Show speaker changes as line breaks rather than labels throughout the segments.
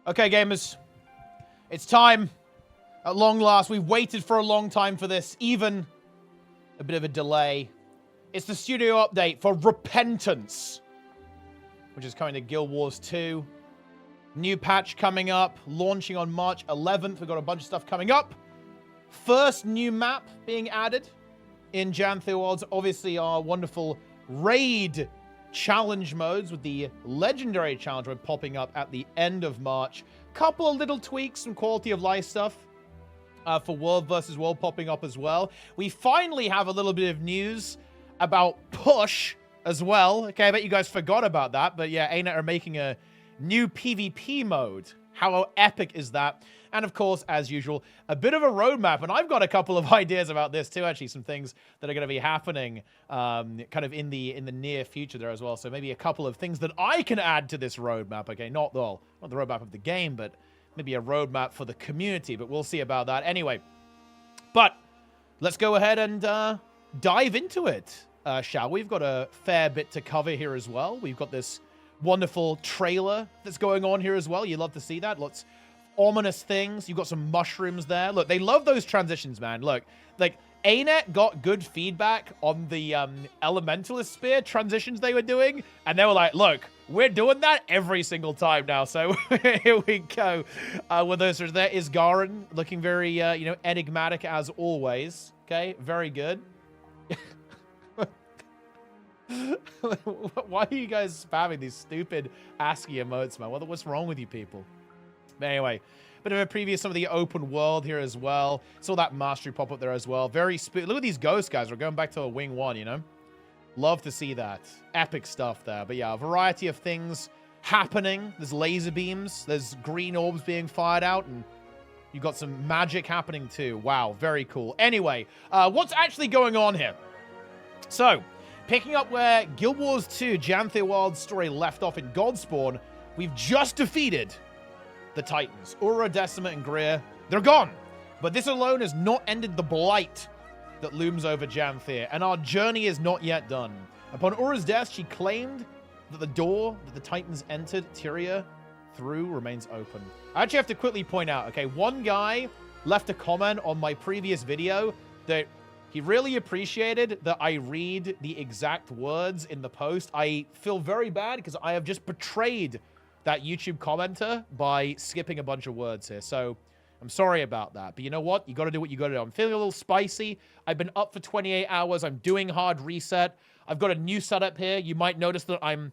Okay, gamers. It's time. At long last, we've waited for a long time for this. Even a bit of a delay. It's the studio update for Repentance, which is coming to Guild Wars 2. New patch coming up, launching on March 11th. We've got a bunch of stuff coming up. First new map being added in Janthe Worlds. Obviously, our wonderful raid challenge modes with the legendary challenge mode popping up at the end of March. Couple of little tweaks, some quality of life stuff for World versus World popping up as well. We finally have a little bit of news about Push as well. Okay, I bet you guys forgot about that, but yeah, ArenaNet are making a new PvP mode. How epic is that? And of course, as usual, a bit of a roadmap. And I've got a couple of ideas about this too, actually. Some things that are going to be happening kind of in the near future there as well. So maybe a couple of things that I can add to this roadmap. Okay, not the roadmap of the game, but maybe a roadmap for the community. But we'll see about that anyway. But let's go ahead and dive into it, shall we? We've got a fair bit to cover here as well. We've got this wonderful trailer that's going on here as well. You love to see that. Lots ominous things. You've got some mushrooms there. Look, they love those transitions, man. Look, like, ArenaNet got good feedback on the Elementalist Spear transitions they were doing, and they were like, look, we're doing that every single time now. So here we go. With those, there is Garen, looking very, you know, enigmatic as always. Okay, very good. Why are you guys spamming these stupid ASCII emotes, man? What's wrong with you people? But anyway, bit of a preview of some of the open world here as well. Saw that mastery pop up there as well. Very spooky. Look at these ghosts, guys. We're going back to a Wing 1, you know? Love to see that. Epic stuff there. But yeah, a variety of things happening. There's laser beams. There's green orbs being fired out. And you've got some magic happening too. Wow, very cool. Anyway, what's actually going on here? So, picking up where Guild Wars 2 Janthe World's story left off in Godspawn, we've just defeated the Titans. Ura, Decima, and Greer, they're gone. But this alone has not ended the blight that looms over Janthe, and our journey is not yet done. Upon Ura's death, she claimed that the door that the Titans entered Tyria through remains open. I actually have to quickly point out, okay, one guy left a comment on my previous video that he really appreciated that I read the exact words in the post. I feel very bad because I have just betrayed that YouTube commenter by skipping a bunch of words here. So I'm sorry about that. But you know what? You got to do what you got to do. I'm feeling a little spicy. I've been up for 28 hours. I'm doing hard reset. I've got a new setup here. You might notice that I'm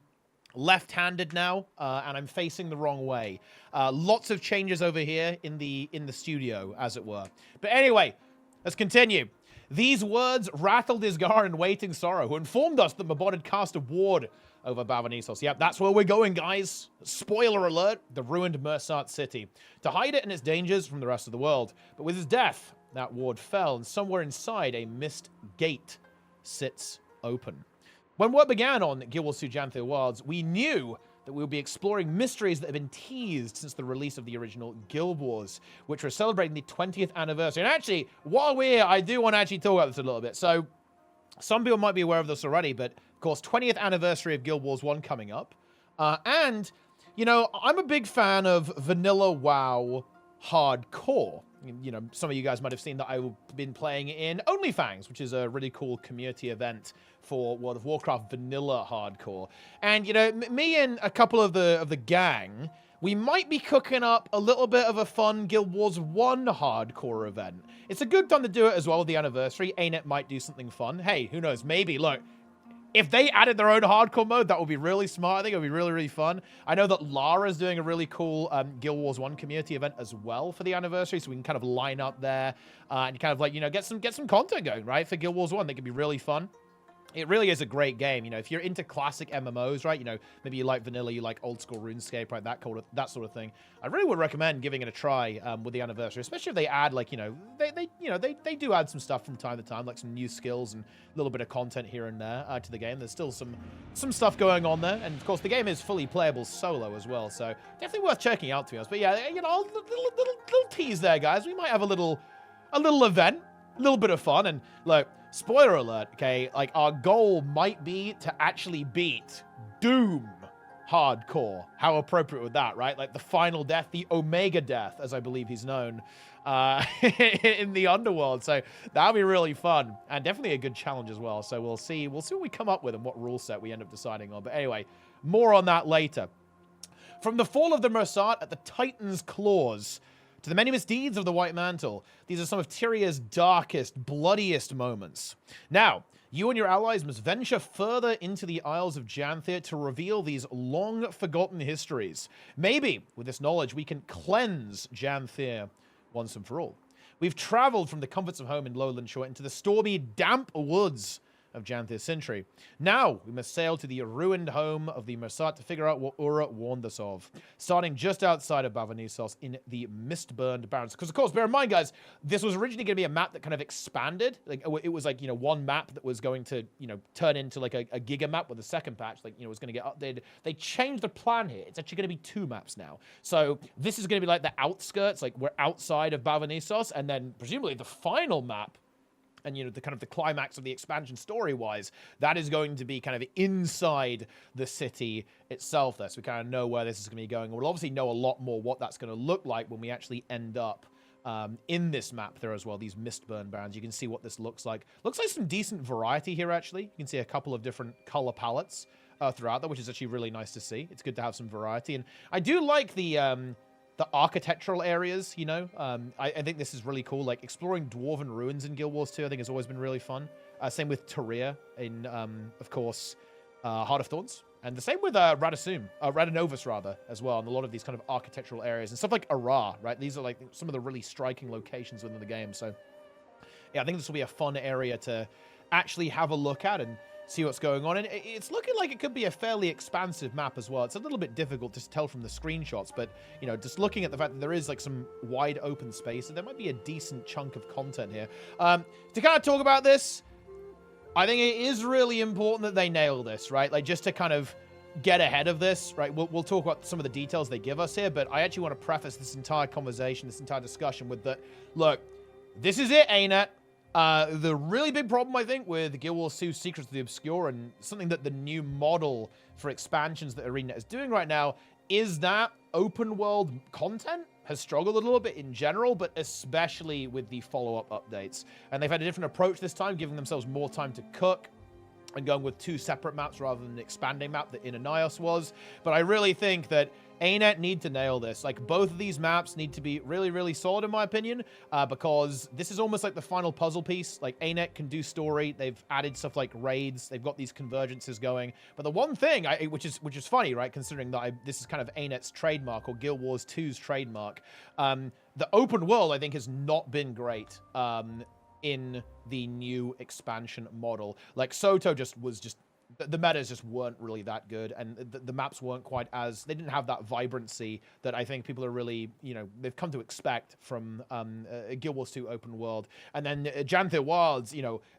left-handed now, and I'm facing the wrong way. Lots of changes over here in the studio, as it were. But anyway, let's continue. These words rattled Isgar in Waiting Sorrow, who informed us that Mabon had cast a ward over Bavanisos. Yep, that's where we're going, guys. Spoiler alert, the ruined Mersat city, to hide it and its dangers from the rest of the world. But with his death, that ward fell, and somewhere inside, a mist gate sits open. When work began on Guild Wars 2 Janthe Worlds, we knew that we would be exploring mysteries that have been teased since the release of the original Guild Wars, which were celebrating the 20th anniversary. And actually, while we're here, I do want to actually talk about this a little bit. So, some people might be aware of this already, but of course, 20th anniversary of Guild Wars 1 coming up. And, you know, I'm a big fan of vanilla WoW hardcore. You know, some of you guys might have seen that I've been playing in OnlyFans, which is a really cool community event for World of Warcraft vanilla hardcore. And, you know, me and a couple of the gang, we might be cooking up a little bit of a fun Guild Wars 1 hardcore event. It's a good time to do it as well with the anniversary. ArenaNet might do something fun. Hey, who knows? Maybe. Look, if they added their own hardcore mode, that would be really smart. I think it would be really, really fun. I know that Lara's doing a really cool Guild Wars 1 community event as well for the anniversary, so we can kind of line up there and kind of, like, you know, get some content going, right, for Guild Wars 1. That could be really fun. It really is a great game. You know, if you're into classic MMOs, right, you know, maybe you like vanilla, you like old school RuneScape, right, that sort of thing. I really would recommend giving it a try with the anniversary, especially if they add, like, you know, they do add some stuff from time to time, like some new skills and a little bit of content here and there to the game. There's still some stuff going on there, and of course the game is fully playable solo as well, so definitely worth checking out, to be honest. But yeah, you know, little tease there, guys. We might have a little event, a little bit of fun, and look. Spoiler alert, okay? Like, our goal might be to actually beat Doom hardcore. How appropriate with that, right? Like the final death, the Omega Death, as I believe he's known in the underworld. So that'll be really fun and definitely a good challenge as well. So we'll see what we come up with and what rule set we end up deciding on. But anyway, more on that later. From the fall of the Mersat at the Titan's claws to the many misdeeds of the White Mantle, these are some of Tyria's darkest, bloodiest moments. Now, you and your allies must venture further into the Isles of Janthir to reveal these long-forgotten histories. Maybe, with this knowledge, we can cleanse Janthir once and for all. We've traveled from the comforts of home in Lowland Shore into the stormy, damp woods of Janthir Sintry. Now, we must sail to the ruined home of the Mersat to figure out what Ura warned us of, starting just outside of Bavanissos in the Mistburned Barrens. Because, of course, bear in mind, guys, this was originally going to be a map that kind of expanded. Like, it was like, one map that was going to, turn into like a giga map with a second patch, like, was going to get updated. They changed the plan here. It's actually going to be 2 maps now. So this is going to be like the outskirts, like we're outside of Bavanissos, and then presumably the final map and, the kind of the climax of the expansion story-wise, that is going to be kind of inside the city itself there. So we kind of know where this is going to be going. We'll obviously know a lot more what that's going to look like when we actually end up in this map there as well, these Mistburned Barrens. You can see what this looks like. Looks like some decent variety here, actually. You can see a couple of different color palettes throughout there, which is actually really nice to see. It's good to have some variety. And I do like the architectural areas, I think this is really cool. Like exploring dwarven ruins in Guild Wars 2, I think has always been really fun. Same with Tyria in, of course, Heart of Thorns. And the same with Radanovus, rather, as well, and a lot of these kind of architectural areas. And stuff like Ara, right? These are like some of the really striking locations within the game. So, yeah, I think this will be a fun area to actually have a look at and see what's going on. And it's looking like it could be a fairly expansive map as well. It's a little bit difficult to tell from the screenshots, but, just looking at the fact that there is like some wide open space, and there might be a decent chunk of content here. To kind of talk about this, I think it is really important that they nail this, right? Like just to kind of get ahead of this, right? We'll talk about some of the details they give us here, but I actually want to preface this entire conversation, this entire discussion with that, look, this is it, ArenaNet. The really big problem, I think, with Guild Wars 2 Secrets of the Obscure, and something that the new model for expansions that ArenaNet is doing right now, is that open world content has struggled a little bit in general, but especially with the follow-up updates. And they've had a different approach this time, giving themselves more time to cook and going with 2 separate maps rather than an expanding map that Inanios was. But I really think that ArenaNet need to nail this. Like, both of these maps need to be really, really solid, in my opinion, because this is almost like the final puzzle piece. Like, ArenaNet can do story. They've added stuff like raids. They've got these convergences going. But the one thing, which is funny, right, considering that this is kind of ArenaNet's trademark, or Guild Wars 2's trademark, the open world, I think, has not been great in the new expansion model. Like, Soto was just the metas just weren't really that good, and the maps weren't quite as, they didn't have that vibrancy that I think people are really, they've come to expect from Guild Wars 2 open world. And then Janthir Wilds,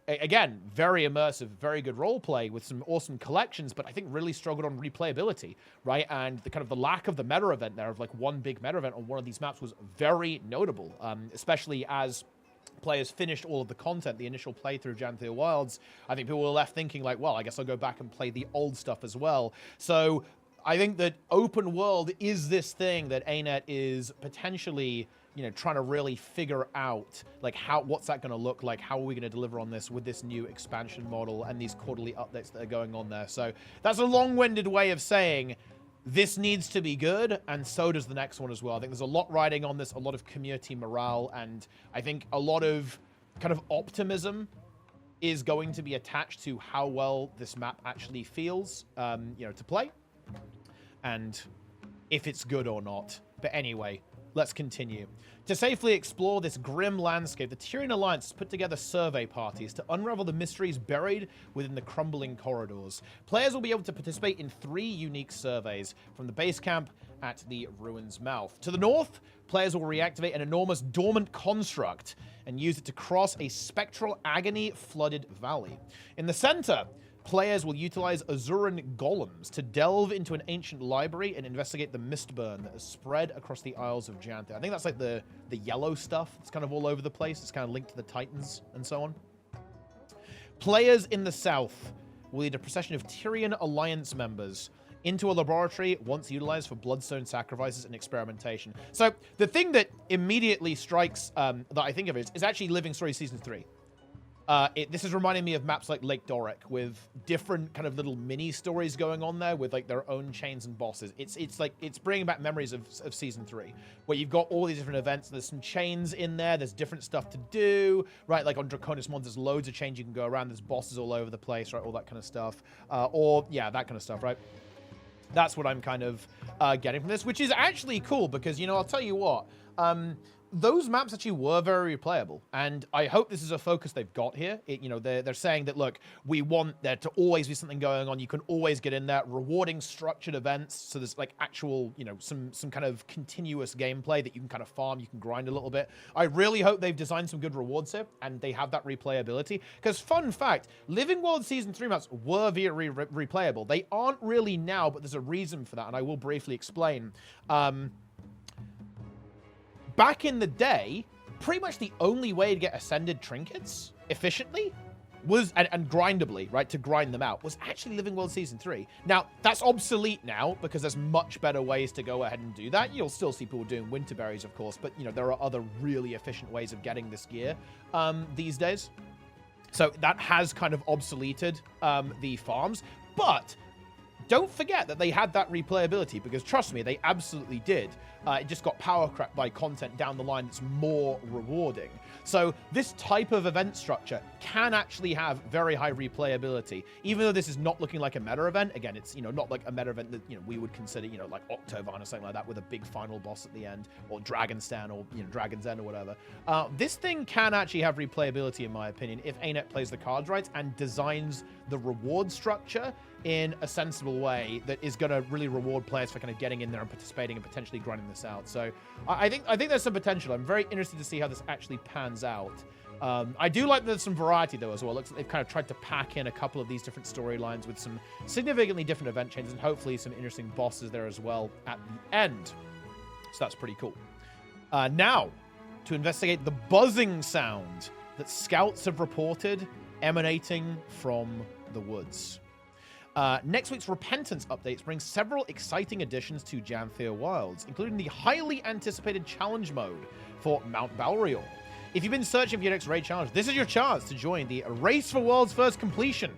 again, very immersive, very good roleplay with some awesome collections, but I think really struggled on replayability, right? And the kind of the lack of the meta event there, of like one big meta event on one of these maps, was very notable, especially as players finished all of the content, the initial playthrough Janthir Wilds. I think people were left thinking like, well, I guess I'll go back and play the old stuff as well. So I think that open world is this thing that ArenaNet is potentially, trying to really figure out, like, what's that going to look like? How are we going to deliver on this with this new expansion model and these quarterly updates that are going on there? So that's a long-winded way of saying this needs to be good, and so does the next one as well. I think there's a lot riding on this, a lot of community morale, and I think a lot of kind of optimism is going to be attached to how well this map actually feels, to play, and if it's good or not. But anyway, let's continue. To safely explore this grim landscape, the Tyrian Alliance has put together survey parties to unravel the mysteries buried within the crumbling corridors. Players will be able to participate in 3 unique surveys from the base camp at the ruin's mouth. To the north, players will reactivate an enormous dormant construct and use it to cross a spectral agony-flooded valley. In the center, players will utilize Azuran golems to delve into an ancient library and investigate the mistburn that is spread across the Isles of Janthir. I think that's like the yellow stuff. It's kind of all over the place. It's kind of linked to the Titans and so on. Players in the south will lead a procession of Tyrian Alliance members into a laboratory once utilized for bloodstone sacrifices and experimentation. So the thing that immediately strikes that I think of is actually Living Story Season 3. This is reminding me of maps like Lake Doric with different kind of little mini stories going on there with like their own chains and bosses. It's bringing back memories of Season 3 where you've got all these different events. There's some chains in there. There's different stuff to do, right? Like on Draconis Mons, there's loads of chains you can go around. There's bosses all over the place, right? All that kind of stuff. Yeah, that kind of stuff, right? That's what I'm kind of getting from this, which is actually cool because, you know, I'll tell you what, those maps actually were very replayable, and I hope this is a focus they've got here. You know, they're saying that, look, we want there to always be something going on. You can always get in there, rewarding structured events, so there's like actual, you know, some kind of continuous gameplay that you can kind of farm, you can grind a little bit. I really hope they've designed some good rewards here, and they have that replayability, because fun fact, Living World Season 3 maps were very replayable. They aren't really now, but there's a reason for that, and I will briefly explain. Back in the day, pretty much the only way to get ascended trinkets efficiently was, and grindably, right, to grind them out, was actually Living World Season 3. Now, that's obsolete now, because there's much better ways to go ahead and do that. You'll still see people doing winter berries, of course, but, you know, there are other really efficient ways of getting this gear these days. So that has kind of obsoleted the farms, but don't forget that they had that replayability, because trust me, they absolutely did. It just got power crept by content down the line that's more rewarding. So this type of event structure can actually have very high replayability, even though this is not looking like a meta event. Again, it's, you know, not like a meta event that, you know, we would consider, you know, like Octovan or something like that with a big final boss at the end, or Dragonstan, or, you know, Dragon's End or whatever. This thing can actually have replayability, in my opinion, if ArenaNet plays the cards right and designs the reward structure in a sensible way that is going to really reward players for kind of getting in there and participating and potentially grinding this out. So I think there's some potential. I'm very interested to see how this actually pans out. I do like that there's some variety, though, as well. It looks like they've kind of tried to pack in a couple of these different storylines with some significantly different event changes and hopefully some interesting bosses there as well at the end. So that's pretty cool. Now, to investigate the buzzing sound that scouts have reported emanating from the woods. Next week's Repentance updates bring several exciting additions to Janthea Wilds, including the highly anticipated challenge mode for Mount Balrior. If you've been searching for your next raid challenge, this is your chance to join the race for world's first completion,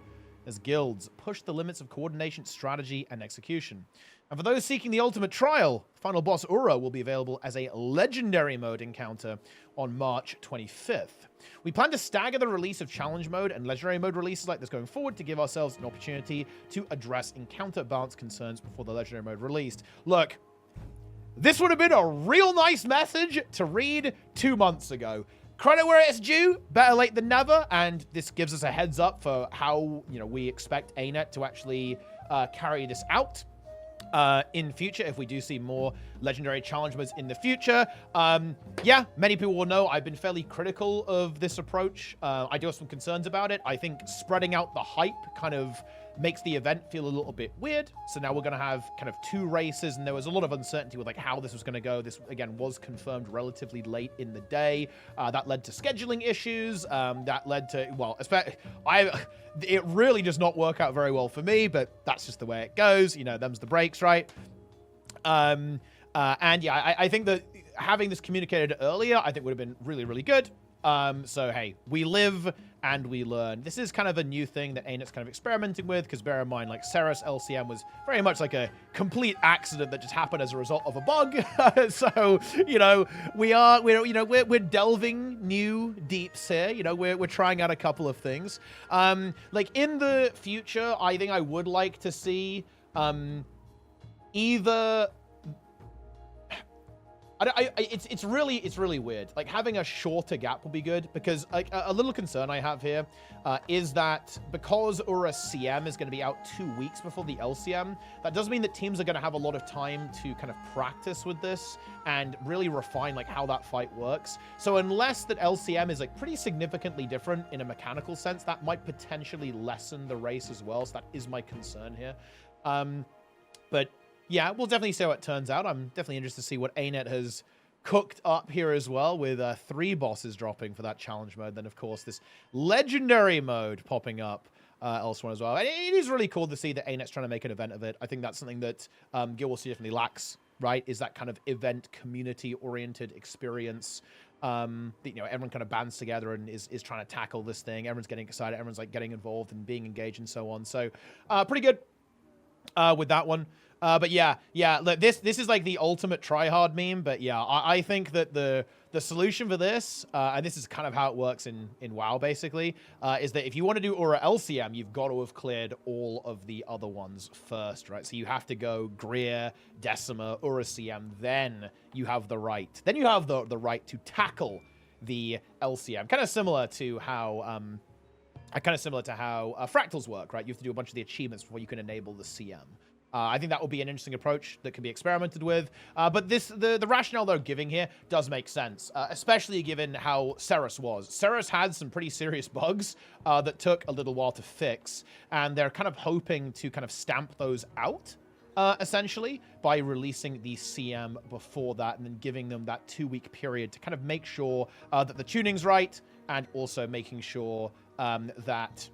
as guilds push the limits of coordination, strategy, and execution. And for those seeking the ultimate trial, final boss Ura will be available as a legendary mode encounter on March 25th. We plan to stagger the release of challenge mode and legendary mode releases like this going forward to give ourselves an opportunity to address encounter balance concerns before the legendary mode released. Look, this would have been a real nice message to read 2 months ago. Credit where it's due, better late than never, and this gives us a heads up for how, you know, we expect ArenaNet to actually carry this out in future if we do see more legendary challenge modes in the future. Yeah, many people will know I've been fairly critical of this approach. I do have some concerns about it. I think spreading out the hype kind of makes the event feel a little bit weird. So now we're going to have kind of 2 races, and there was a lot of uncertainty with like how this was going to go. This, again, was confirmed relatively late in the day. That led to scheduling issues. That led to, well, it really does not work out very well for me, but that's just the way it goes. You know, them's the breaks, right? And yeah, I think that having this communicated earlier, I think would have been really, really good. So, hey, we live and we learn. This is kind of a new thing that ArenaNet's kind of experimenting with, because bear in mind, like, Ceres LCM was very much like a complete accident that just happened as a result of a bug. So, you know, we're delving new deeps here. You know, we're trying out a couple of things. Like, in the future, I think I would like to see either... It's really weird. Like, having a shorter gap will be good, because like a little concern I have here is that because Ura CM is going to be out 2 weeks before the LCM, that does mean that teams are going to have a lot of time to kind of practice with this and really refine like how that fight works. So unless that LCM is like pretty significantly different in a mechanical sense, that might potentially lessen the race as well. So that is my concern here. But yeah, we'll definitely see how it turns out. I'm definitely interested to see what ArenaNet has cooked up here as well, with 3 bosses dropping for that challenge mode. Then, of course, this legendary mode popping up elsewhere as well. And it is really cool to see that ArenaNet's trying to make an event of it. I think that's something that Guild Wars 2 definitely lacks, right? Is that kind of event, community-oriented experience. That, you know, everyone kind of bands together and is trying to tackle this thing. Everyone's getting excited. Everyone's like getting involved and being engaged and so on. So pretty good with that one. But yeah, look, this is like the ultimate tryhard meme. But yeah, I think that the solution for this, and this is kind of how it works in WoW basically, is that if you want to do Aura LCM, you've got to have cleared all of the other ones first, right? So you have to go Greer, Decima, Aura CM, then you have the right. Then you have the right to tackle the LCM. Kind of similar to how fractals work, right? You have to do a bunch of the achievements before you can enable the CM. I think that will be an interesting approach that can be experimented with. But the rationale they're giving here does make sense, especially given how Ceres was. Ceres had some pretty serious bugs that took a little while to fix, and they're kind of hoping to kind of stamp those out, essentially, by releasing the CM before that and then giving them that 2-week period to kind of make sure that the tuning's right, and also making sure that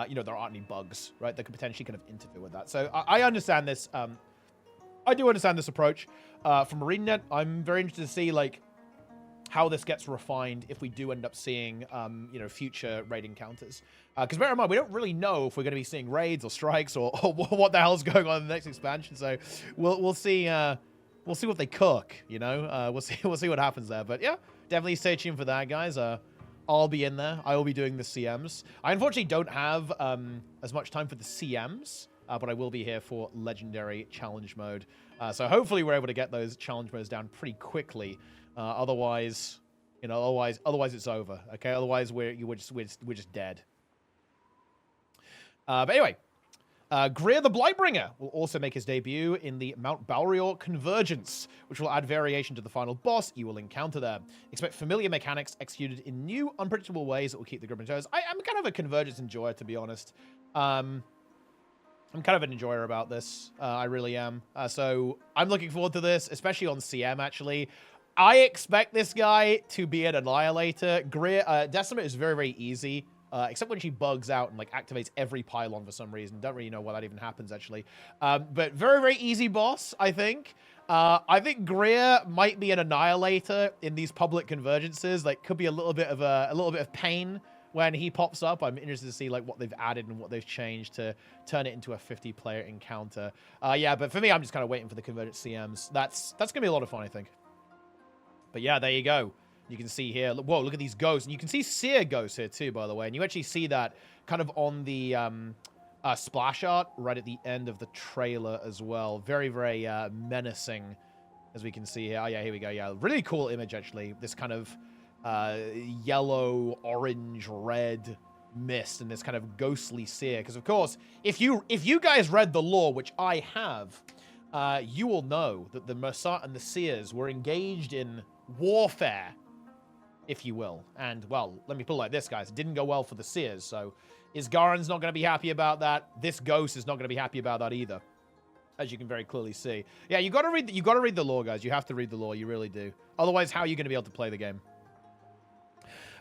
you know, there aren't any bugs, right, that could potentially kind of interfere with that. So I understand this. I do understand this approach. From ArenaNet, I'm very interested to see, like, how this gets refined if we do end up seeing, you know, future raid encounters. Because bear in mind, we don't really know if we're going to be seeing raids or strikes or what the hell's going on in the next expansion. So we'll see. We'll see what they cook. You know, we'll see what happens there. But yeah, definitely stay tuned for that, guys. I'll be in there. I will be doing the CMs. I unfortunately don't have as much time for the CMs, but I will be here for Legendary Challenge Mode. So hopefully we're able to get those challenge modes down pretty quickly. Otherwise, you know, otherwise it's over. Okay, otherwise we're just dead. But anyway. Greer the Blightbringer will also make his debut in the Mount Balrior Convergence, which will add variation to the final boss you will encounter there. Expect familiar mechanics executed in new, unpredictable ways that will keep the group on toes. I'm kind of a Convergence enjoyer, to be honest. I'm kind of an enjoyer about this. I really am. So I'm looking forward to this, especially on CM, actually. I expect this guy to be an Annihilator. Greer, Decima is very, very easy. Except when she bugs out and like activates every pylon for some reason. Don't really know why that even happens, actually. But very, very easy boss, I think. I think Greer might be an Annihilator in these public convergences. Like, could be a little bit of pain when he pops up. I'm interested to see like what they've added and what they've changed to turn it into a 50-player encounter. Yeah, but for me, I'm just kind of waiting for the convergence CMs. That's gonna be a lot of fun, I think. But yeah, there you go. You can see here, whoa, look at these ghosts. And you can see Seer ghosts here too, by the way. And you actually see that kind of on the splash art right at the end of the trailer as well. Very, very menacing, as we can see here. Oh, yeah, here we go. Yeah, really cool image, actually. This kind of yellow, orange, red mist and this kind of ghostly Seer. Because, of course, if you guys read the lore, which I have, you will know that the Mersat and the Seers were engaged in warfare, if you will. And, well, let me put it like this, guys. It didn't go well for the Seers, so Isgaren's not going to be happy about that. This ghost is not going to be happy about that either, as you can very clearly see. Yeah, you got to read the lore, guys. You have to read the lore. You really do. Otherwise, how are you going to be able to play the game?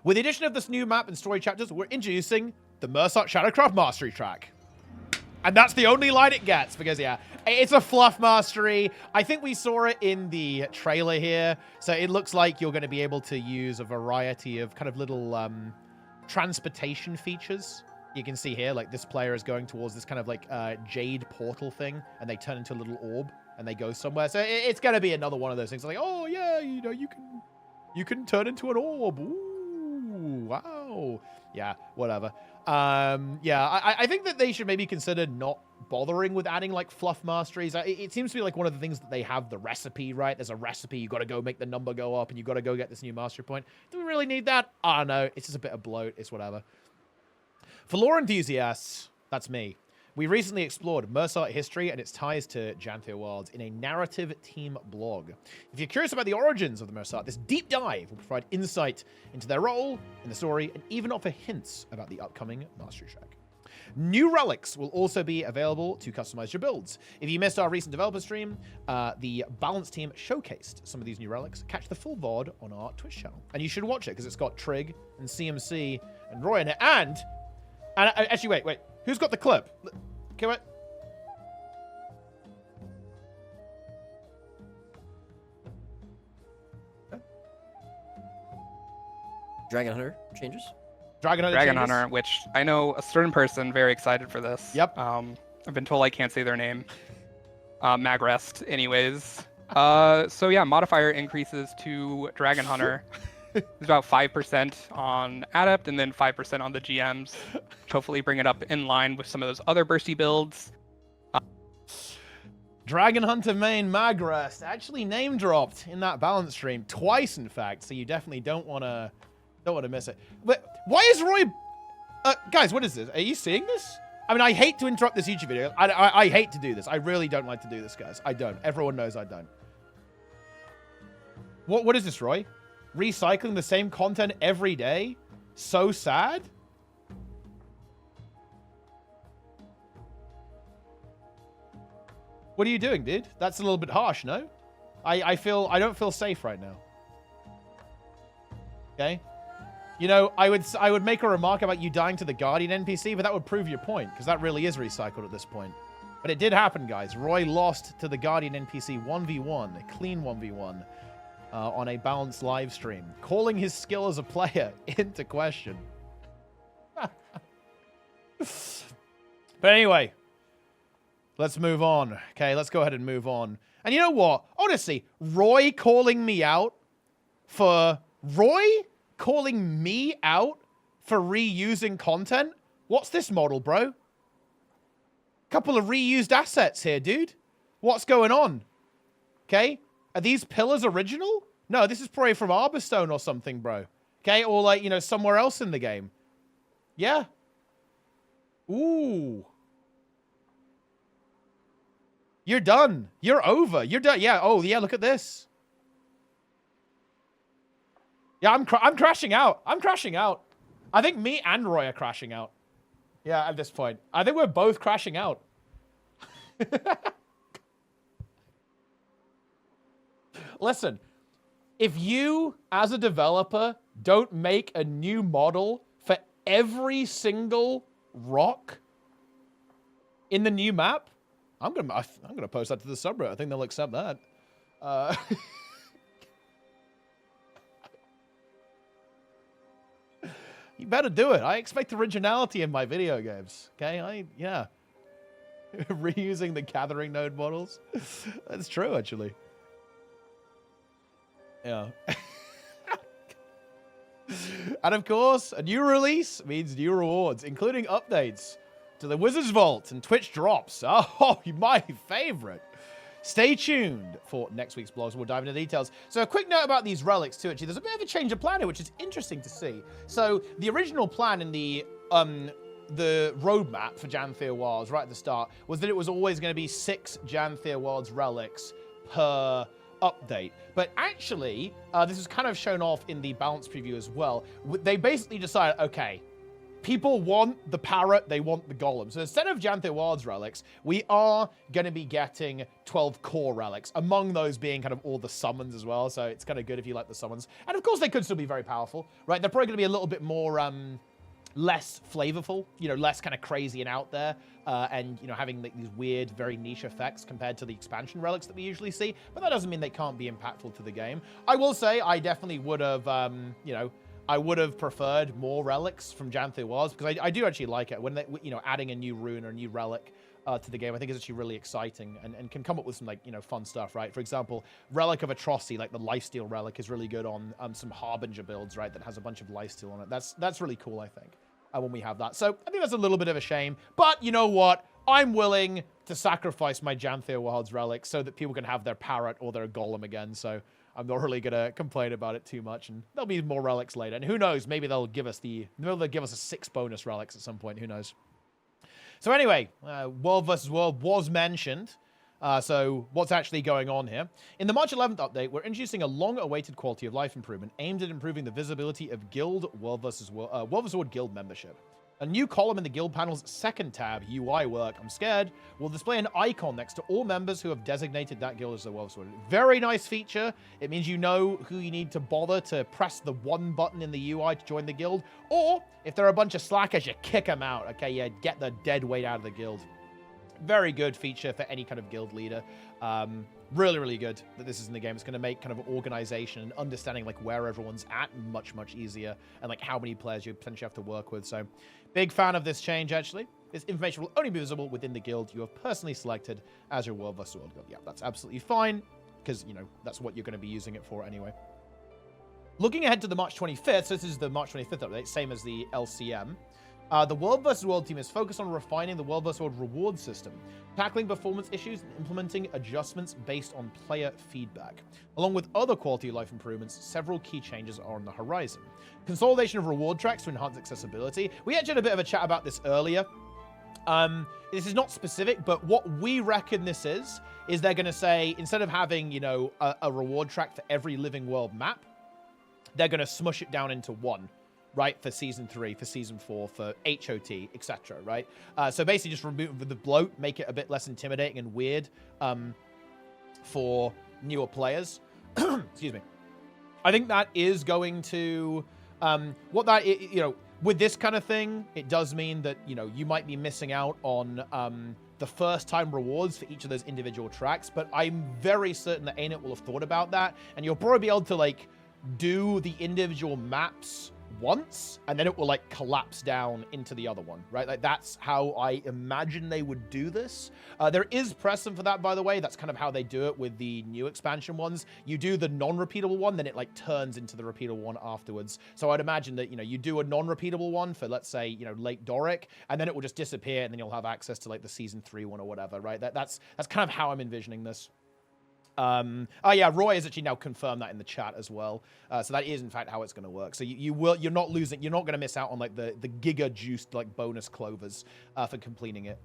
With the addition of this new map and story chapters, we're introducing the Mersat Shadowcraft Mastery track. And that's the only line it gets, because, yeah, it's a fluff mastery. I think we saw it in the trailer here. So it looks like you're going to be able to use a variety of kind of little transportation features. You can see here, like, this player is going towards this kind of, like, jade portal thing, and they turn into a little orb, and they go somewhere. So it's going to be another one of those things. Like, oh, yeah, you know, you can turn into an orb. Ooh, wow. Yeah, whatever. Yeah, I think that they should maybe consider not bothering with adding, like, fluff masteries. It seems to be, like, one of the things that they have the recipe, right? There's a recipe. You got to go make the number go up, and you got to go get this new mastery point. Do we really need that? I don't know. It's just a bit of bloat. It's whatever. For lore enthusiasts, that's me. We recently explored Mersat history and its ties to Janthia Worlds in a narrative team blog. If you're curious about the origins of the Mersat, this deep dive will provide insight into their role in the story and even offer hints about the upcoming Mastery track. New relics will also be available to customize your builds. If you missed our recent developer stream, the Balance team showcased some of these new relics. Catch the full VOD on our Twitch channel. And you should watch it because it's got Trig and CMC and Roy in it. And And actually, wait. Who's got the clip? Okay, wait.
Dragon Hunter changes.
Dragon
Hunter, which I know a certain person very excited for this.
Yep.
I've been told I can't say their name. Magrest, anyways. So yeah, modifier increases to Dragon Hunter. It's about 5% on Adept and then 5% on the GMs. Hopefully bring it up in line with some of those other bursty builds.
Dragon Hunter main Magrest actually name dropped in that balance stream twice, in fact. So you definitely don't want to miss it. But why is Roy? Guys, what is this? Are you seeing this? I mean, I hate to interrupt this YouTube video. I hate to do this. I really don't like to do this, guys. I don't. Everyone knows I don't. What is this, Roy? Recycling the same content every day? So sad? What are you doing, dude? That's a little bit harsh, no? I don't feel safe right now. Okay? You know, I would make a remark about you dying to the Guardian NPC, but that would prove your point, because that really is recycled at this point. But it did happen, guys. Roy lost to the Guardian NPC 1v1, a clean 1v1, on a balanced live stream, calling his skill as a player into question. But anyway, let's move on. Okay, let's go ahead and move on. And you know what? Honestly, Roy calling me out for reusing content? What's this model, bro? Couple of reused assets here, dude. What's going on? Okay? Are these pillars original? No, this is probably from Arborstone or something, bro. Okay? Or like, you know, somewhere else in the game. Yeah. Ooh. You're done. You're over. You're done. Yeah. Oh, yeah, look at this. Yeah, I'm crashing out. I'm crashing out. I think me and Roy are crashing out. Yeah, at this point. I think we're both crashing out. Listen, if you, as a developer, don't make a new model for every single rock in the new map, I'm gonna post that to the subreddit. I think they'll accept that. You better do it. I expect originality in my video games. Okay, yeah. Reusing the gathering node models. That's true, actually. Yeah. And of course, a new release means new rewards, including updates to the Wizard's Vault and Twitch drops. Oh, my favorite. Stay tuned for next week's blogs. We'll dive into details. So a quick note about these relics too, actually. There's a bit of a change of plan here, which is interesting to see. So the original plan in the roadmap for Janthir Wilds right at the start was that it was always going to be 6 Janthir Wilds relics per update. But actually, this is kind of shown off in the balance preview as well. They basically decided, okay, people want the parrot, they want the golem. So instead of Janthir Wilds relics, we are going to be getting 12 core relics, among those being kind of all the summons as well. So it's kind of good if you like the summons. And of course, they could still be very powerful, right? They're probably going to be a little bit more less flavorful, you know, less kind of crazy and out there, and, you know, having like these weird, very niche effects compared to the expansion relics that we usually see. But that doesn't mean they can't be impactful to the game. I will say I definitely would have, you know, I would have preferred more relics from Janthir Wilds, because I do actually like it when they, you know, adding a new rune or a new relic to the game. I think is actually really exciting and can come up with some, like, you know, fun stuff, right? For example, Relic of Atrocity, like the Lifesteal relic, is really good on some Harbinger builds, right? That has a bunch of Lifesteal on it. That's really cool, I think, when we have that. So I think that's a little bit of a shame, but you know what? I'm willing to sacrifice my Janthir Wilds relic so that people can have their parrot or their golem again. So I'm not really going to complain about it too much, and there'll be more relics later. And who knows, maybe they'll give us a 6 bonus relics at some point. Who knows? So anyway, World vs. World was mentioned. So what's actually going on here? In the March 11th update, we're introducing a long-awaited quality of life improvement aimed at improving the visibility of Guild World vs. World Guild membership. A new column in the guild panel's second tab, UI work, I'm scared, will display an icon next to all members who have designated that guild as their World Sword. Very nice feature. It means you know who you need to bother to press the one button in the UI to join the guild. Or, if they're a bunch of slackers, you kick them out. Okay, yeah, get the dead weight out of the guild. Very good feature for any kind of guild leader. Really, really good that this is in the game. It's going to make kind of organization and understanding like where everyone's at much, much easier, and like how many players you potentially have to work with. So big fan of this change, actually. This information will only be visible within the guild you have personally selected as your World vs. World guild. Yeah, that's absolutely fine, because, you know, that's what you're going to be using it for anyway. Looking ahead to the March 25th, so this is the March 25th update, same as the LCM. The World vs. World team is focused on refining the World vs. World reward system, tackling performance issues, and implementing adjustments based on player feedback. Along with other quality of life improvements, several key changes are on the horizon. Consolidation of reward tracks to enhance accessibility. We actually had a bit of a chat about this earlier. This is not specific, but what we reckon this is they're going to say, instead of having, you know, a reward track for every living world map, they're going to smush it down into one. Right, for Season 3, for Season 4, for HOT, etc., right? So basically just remove the bloat, make it a bit less intimidating and weird for newer players. Excuse me. I think that is going to... you know, with this kind of thing, it does mean that, you know, you might be missing out on the first-time rewards for each of those individual tracks, but I'm very certain that ArenaNet will have thought about that, and you'll probably be able to, like, do the individual maps once, and then it will like collapse down into the other one, right? Like that's how I imagine they would do this. There is precedent for that, by the way. That's kind of how they do it with the new expansion ones. You do the non-repeatable one, then it like turns into the repeatable one afterwards. So I'd imagine that, you know, you do a non-repeatable one for, let's say, you know, Lake Doric, and then it will just disappear, and then you'll have access to like the Season 3 one or whatever, right? That's kind of how I'm envisioning this. Oh yeah, Roy has actually now confirmed that in the chat as well. So that is in fact how it's going to work. So you're not going to miss out on like the giga juiced like bonus clovers for completing it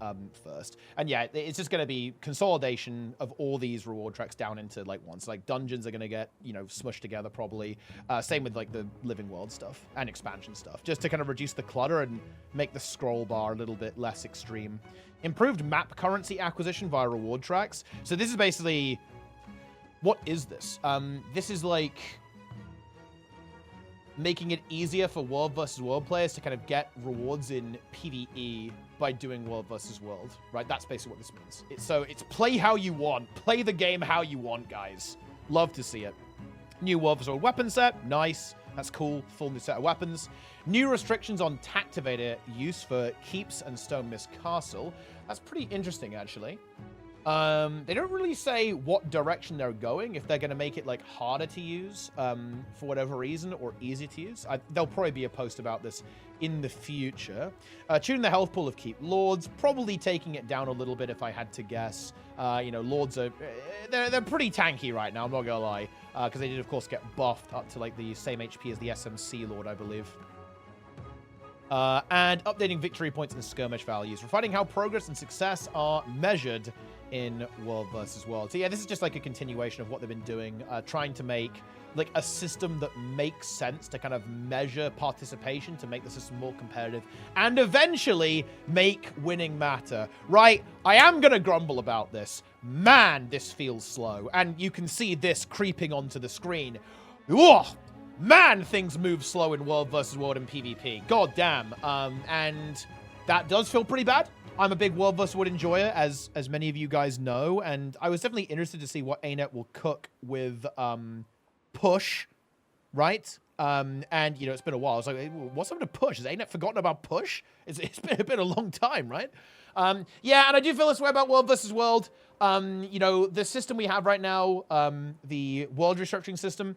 first. And yeah, it's just going to be consolidation of all these reward tracks down into like one. So like dungeons are going to get, you know, smushed together probably. Same with like the living world stuff and expansion stuff, just to kind of reduce the clutter and make the scroll bar a little bit less extreme. Improved map currency acquisition via reward tracks. So this is basically... What is this? This is like making it easier for World vs. World players to kind of get rewards in PvE by doing World vs. World, right? That's basically what this means. It's play how you want. Play the game how you want, guys. Love to see it. New World vs. World weapon set. Nice. That's cool. Full new set of weapons. New restrictions on Tactivator use for Keeps and Stone Mist Castle. That's pretty interesting, actually. They don't really say what direction they're going, if they're going to make it like harder to use for whatever reason or easier to use. There'll probably be a post about this in the future. Tuning the health pool of Keep Lords, probably taking it down a little bit if I had to guess. You know, Lords are, they're pretty tanky right now, I'm not going to lie, because they did of course get buffed up to like the same HP as the SMC Lord, I believe. And updating victory points and skirmish values, refining how progress and success are measured in World vs. World. So yeah, this is just like a continuation of what they've been doing, trying to make like a system that makes sense to kind of measure participation, to make the system more competitive, and eventually make winning matter. Right, I am gonna grumble about this. Man, this feels slow. And you can see this creeping onto the screen. Ugh! Man, things move slow in World vs. World and PvP. God damn. And that does feel pretty bad. I'm a big World vs. World enjoyer, as many of you guys know, and I was definitely interested to see what ArenaNet will cook with push, right? And, you know, it's been a while. I was like, what's up to push? Has ArenaNet forgotten about push? It's been a long time, right? Yeah, and I do feel this way about World vs. World. You know, the system we have right now, the world restructuring system,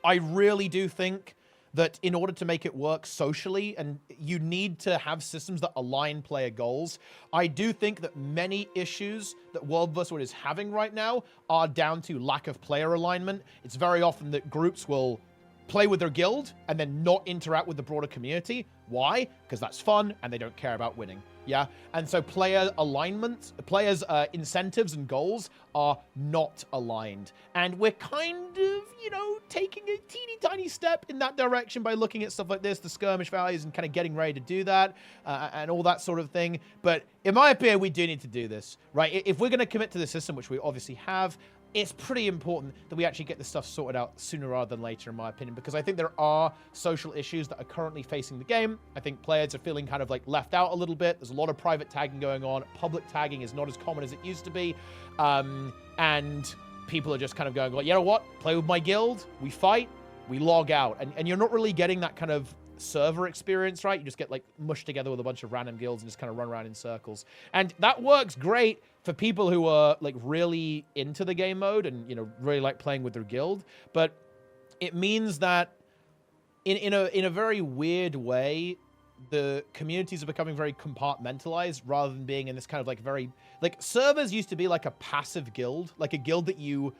I really do think that in order to make it work socially, and you need to have systems that align player goals, I do think that many issues that World vs. World is having right now are down to lack of player alignment. It's very often that groups will play with their guild and then not interact with the broader community. Why? Because that's fun and they don't care about winning. Yeah, and so player alignment, players' incentives and goals are not aligned. And we're kind of, you know, taking a teeny tiny tiny step in that direction by looking at stuff like this, the skirmish values, and kind of getting ready to do that, and all that sort of thing. But in my opinion, we do need to do this, right? If we're going to commit to the system, which we obviously have, it's pretty important that we actually get this stuff sorted out sooner rather than later, in my opinion, because I think there are social issues that are currently facing the game. I think players are feeling kind of like left out a little bit. There's a lot of private tagging going on. Public tagging is not as common as it used to be. And people are just kind of going, well, you know what? Play with my guild. We fight. We log out. And you're not really getting that kind of server experience, right? You just get like mushed together with a bunch of random guilds and just kind of run around in circles. And that works great for people who are like really into the game mode and, you know, really like playing with their guild. But it means that in a very weird way, the communities are becoming very compartmentalized rather than being in this kind of like very, like, servers used to be like a passive guild, like a guild that you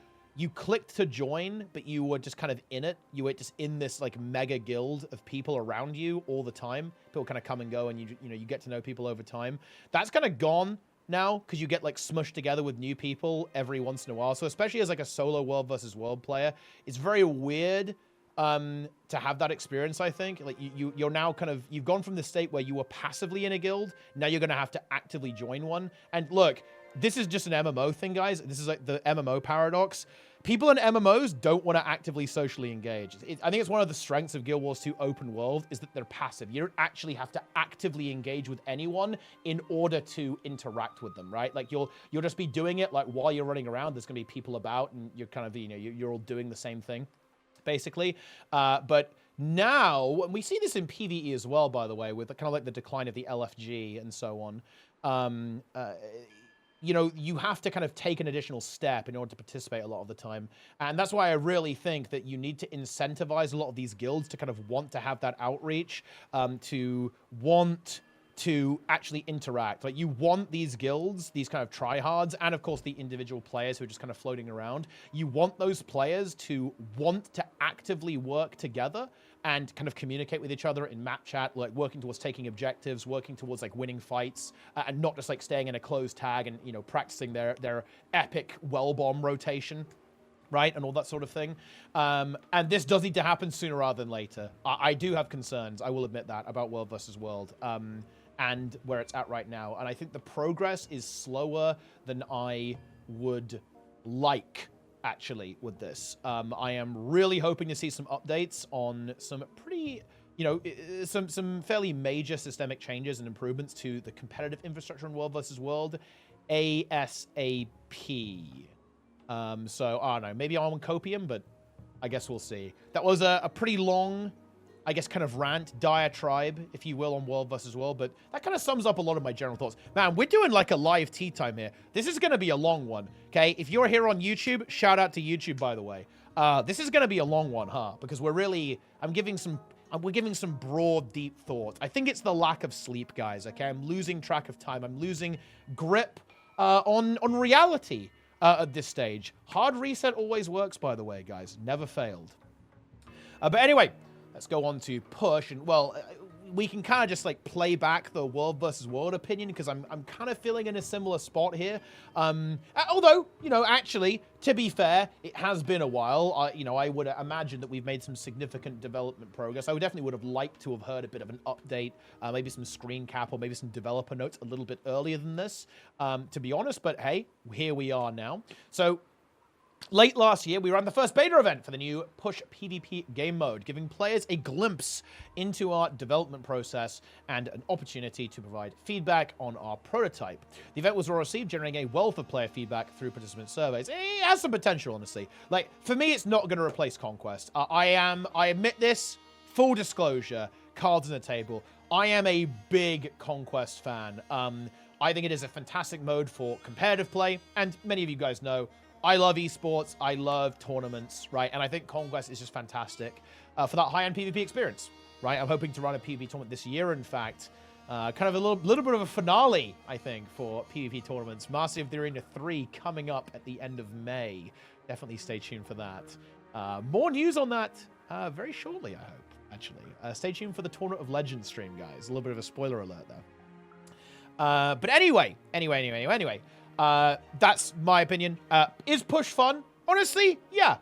clicked to join, but you were just kind of in it. You were just in this like mega guild of people around you all the time. People kind of come and go, and you get to know people over time. That's kind of gone now because you get like smushed together with new people every once in a while. So especially as like a solo world versus world player, it's very weird to have that experience. I think like you're now kind of, you've gone from the state where you were passively in a guild. Now you're going to have to actively join one. And look, this is just an MMO thing, guys. This is like the MMO paradox. People in MMOs don't want to actively socially engage. I think it's one of the strengths of Guild Wars 2 Open World is that they're passive. You don't actually have to actively engage with anyone in order to interact with them, right? Like you'll just be doing it like while you're running around. There's going to be people about, and you're kind of, you're all doing the same thing, basically. But now, and we see this in PvE as well, by the way, with kind of like the decline of the LFG and so on. You have to kind of take an additional step in order to participate a lot of the time. And that's why I really think that you need to incentivize a lot of these guilds to kind of want to have that outreach, to want to actually interact. Like, you want these guilds, these kind of tryhards, and of course the individual players who are just kind of floating around. You want those players to want to actively work together and kind of communicate with each other in map chat, like working towards taking objectives, working towards like winning fights, and not just like staying in a closed tag and, practicing their epic well bomb rotation, right? And all that sort of thing. And this does need to happen sooner rather than later. I do have concerns, I will admit that, about World versus World, and where it's at right now. And I think the progress is slower than I would like, actually, with this. I am really hoping to see some updates on some pretty, some fairly major systemic changes and improvements to the competitive infrastructure in World versus World ASAP. So, I don't know, maybe I'm on copium, but I guess we'll see. That was a pretty long, I guess, kind of rant, diatribe, if you will, on World versus World, but that kind of sums up a lot of my general thoughts. Man, we're doing like a live tea time here. This is going to be a long one, okay? If you're here on YouTube, shout out to YouTube, by the way. This is going to be a long one, huh? Because we're giving some broad, deep thoughts. I think it's the lack of sleep, guys, okay? I'm losing track of time. I'm losing grip on reality at this stage. Hard reset always works, by the way, guys. Never failed. But anyway, let's go on to push, and well, we can kind of just like play back the World versus World opinion because I'm kind of feeling in a similar spot here. Although, actually, to be fair, it has been a while. I would imagine that we've made some significant development progress. I definitely would have liked to have heard a bit of an update, maybe some screen cap or maybe some developer notes a little bit earlier than this, to be honest. But hey, here we are now. So, late last year, we ran the first beta event for the new Push PvP game mode, giving players a glimpse into our development process and an opportunity to provide feedback on our prototype. The event was well received, generating a wealth of player feedback through participant surveys. It has some potential, honestly. Like, for me, it's not going to replace Conquest. I admit this, full disclosure, cards on the table. I am a big Conquest fan. I think it is a fantastic mode for competitive play, and many of you guys know, I love esports, I love tournaments, right? And I think Conquest is just fantastic for that high-end PvP experience, right? I'm hoping to run a PvP tournament this year, in fact. Kind of a little bit of a finale, I think, for PvP tournaments. Master of the Arena 3 coming up at the end of May. Definitely stay tuned for that. More news on that very shortly, I hope, actually. Stay tuned for the Tournament of Legends stream, guys. A little bit of a spoiler alert, though. But anyway. That's my opinion. Is push fun? Honestly, yeah.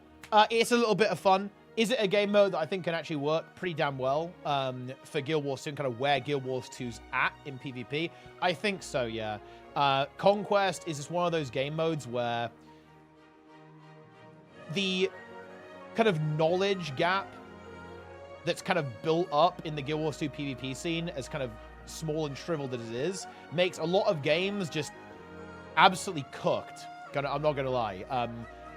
It's a little bit of fun. Is it a game mode that I think can actually work pretty damn well for Guild Wars 2 and kind of where Guild Wars 2's at in PvP? I think so, yeah. Conquest is just one of those game modes where the kind of knowledge gap that's kind of built up in the Guild Wars 2 PvP scene, as kind of small and shriveled as it is, makes a lot of games just absolutely cooked. I'm not going to lie.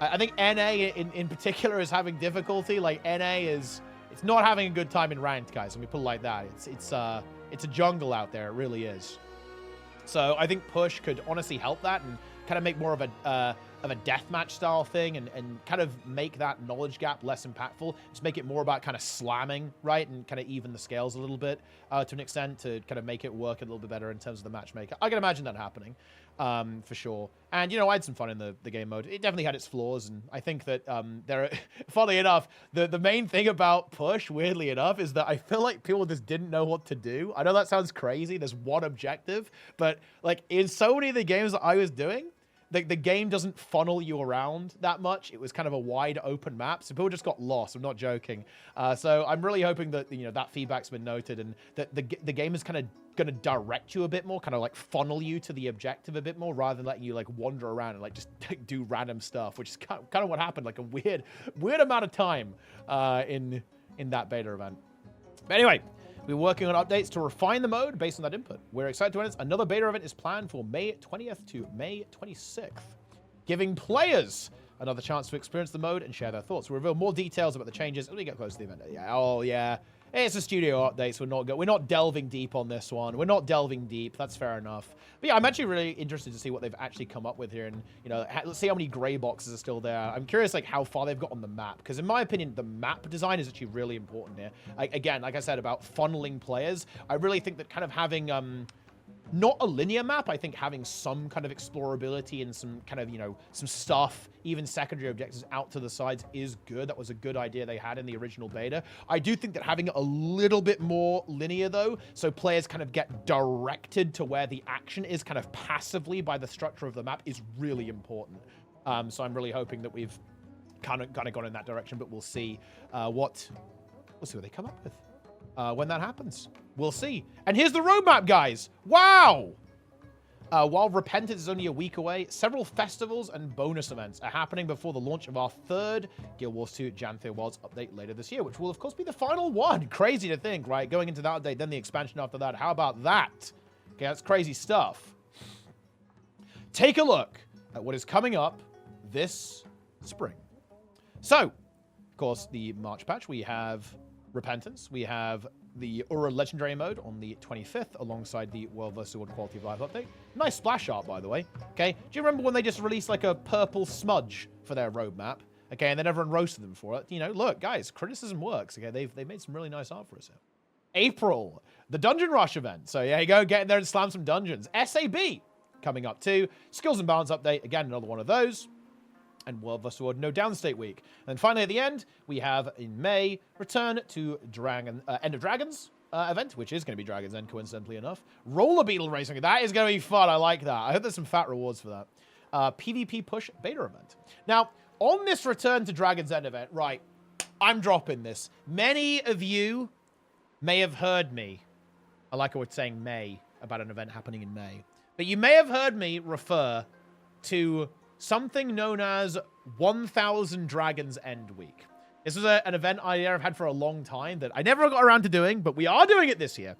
I think NA in particular is having difficulty. Like, it's not having a good time in ranked, guys. Let me put it like that. It's a jungle out there. It really is. So I think push could honestly help that and kind of make more of a deathmatch style thing and kind of make that knowledge gap less impactful. Just make it more about kind of slamming, right? And kind of even the scales a little bit to an extent to kind of make it work a little bit better in terms of the matchmaker. I can imagine that happening for sure. And, you know, I had some fun in the game mode. It definitely had its flaws. And I think that funnily enough, the main thing about push, weirdly enough, is that I feel like people just didn't know what to do. I know that sounds crazy. There's one objective. But, like, in so many of the games that I was doing, the game doesn't funnel you around that much. It was kind of a wide open map, so people just got lost. I'm not joking. So I'm really hoping that, you know, that feedback's been noted and that the game is kind of going to direct you a bit more, kind of like funnel you to the objective a bit more rather than letting you like wander around and like just do random stuff, which is kind of what happened, like a weird amount of time in that beta event. But anyway, we're working on updates to refine the mode based on that input. We're excited to announce another beta event is planned for May 20th to May 26th, giving players another chance to experience the mode and share their thoughts. We'll reveal more details about the changes as we get close to the event. Yeah, oh yeah, it's a studio update, so we're not delving deep on this one. We're not delving deep. That's fair enough. But yeah, I'm actually really interested to see what they've actually come up with here, and you know, let's see how many gray boxes are still there. I'm curious like how far they've got on the map, because in my opinion, the map design is actually really important here. Again, like I said about funneling players, I really think that kind of having not a linear map, I think having some kind of explorability and some kind of, you know, some stuff, even secondary objectives out to the sides is good. That was a good idea they had in the original beta. I do think that having it a little bit more linear, though, so players kind of get directed to where the action is kind of passively by the structure of the map is really important. So I'm really hoping that we've kind of gone in that direction, but we'll see what they come up with. When that happens, we'll see. And here's the roadmap, guys. Wow! While Repentance is only a week away, several festivals and bonus events are happening before the launch of our third Guild Wars 2 Janthea Wilds update later this year, which will, of course, be the final one. Crazy to think, right? Going into that update, then the expansion after that. How about that? Okay, that's crazy stuff. Take a look at what is coming up this spring. So, of course, the March patch, we have Repentance. We have the Ura Legendary mode on the 25th alongside the World vs. World Quality of Life update. Nice splash art, by the way. Okay, do you remember when they just released like a purple smudge for their roadmap? Okay, and then everyone roasted them for it. You know, look, guys, criticism works. Okay, they've made some really nice art for us here. April, the Dungeon Rush event. So yeah, you go, get in there and slam some dungeons. SAB coming up too. Skills and Balance update, again, another one of those. And World vs. World No Downstate Week. And finally, at the end, we have in May, Return to End of Dragons event, which is going to be Dragon's End, coincidentally enough. Roller Beetle Racing. That is going to be fun. I like that. I hope there's some fat rewards for that. PvP Push Beta event. Now, on this Return to Dragon's End event, right, I'm dropping this. Many of you may have heard me. I like how it's saying May about an event happening in May. But you may have heard me refer to something known as 1000 Dragons End Week. This was an event I've had for a long time that I never got around to doing, but we are doing it this year.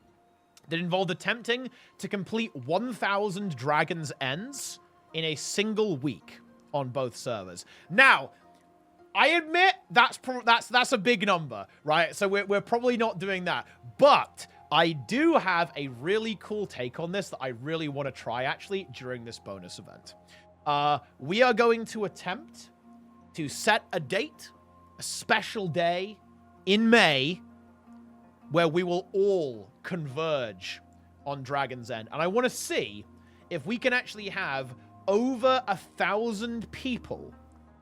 That involved attempting to complete 1000 Dragons Ends in a single week on both servers. Now, I admit that's a big number, right? So we're probably not doing that, but I do have a really cool take on this that I really want to try actually during this bonus event. We are going to attempt to set a date, a special day in May, where we will all converge on Dragon's End. And I want to see if we can actually have over 1,000 people